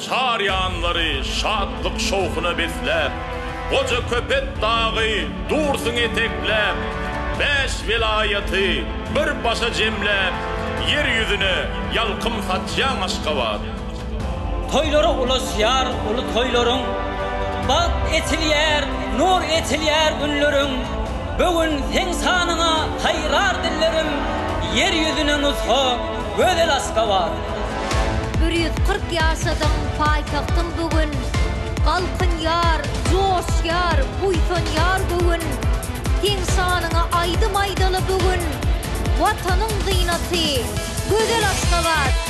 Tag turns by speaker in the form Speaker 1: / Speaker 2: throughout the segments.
Speaker 1: çaryanları şadlık şoğuna beslep, koca köpet dağı dursun eteklep, 5 vilayeti bir başa cemlep, yeryüzüne yalkım satyan Aşgabat.
Speaker 2: Toyları ulaşyar ulu toyların, bak etilyer, nur etilyer günlerin. Bugün sen sanına hayrar dillerim, yeryüzüne nusha gözel Aşgabat.
Speaker 3: 140 yaşadım paytaxtım bugün, kalkın yar, coş yar, buyton yar bugün. Sen sanına aydım aydalı bugün, vatanın kıynatı gözel Aşgabat.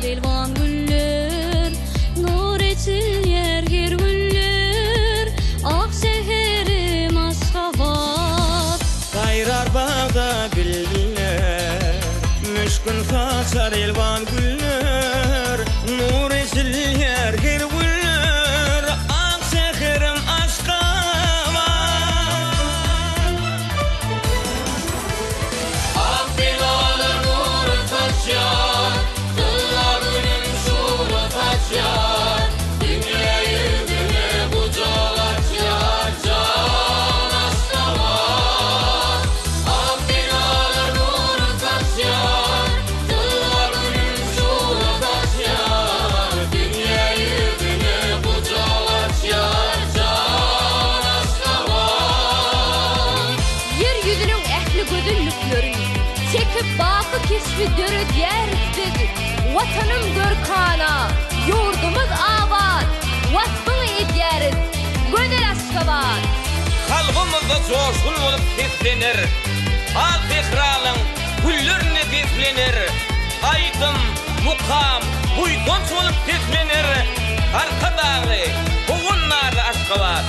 Speaker 4: Elvan güller, nur etil yer her güller, ak şehrim Aşgabat.
Speaker 5: Kayrar bağda bülbüller, müşkün saçar elvan güller, nur etil yer her güller, ak şehrim Aşgabat.
Speaker 4: Ak binalar nuru saçar, dünya yüzüne bucalat yar can Aşgabat. Ak binalar nuru saçar, tıllar günün şura saçar. Dünya yüzüne bucalat yar can Aşgabat.
Speaker 3: Yeryüzünün ehli gödüllükleri, çekip bakı keşfi dörü diğer üstüdür. Vatanım görkana, yurdumuz abat, vasfını edyeriz, gözel Aşgabat.
Speaker 5: Kalbimizde coşkun olup seslenir, al tekrarın güllerine beslenir. Aydın, mukam, buytonç olup seslenir, arka dağı, buğunlar Aşgabat.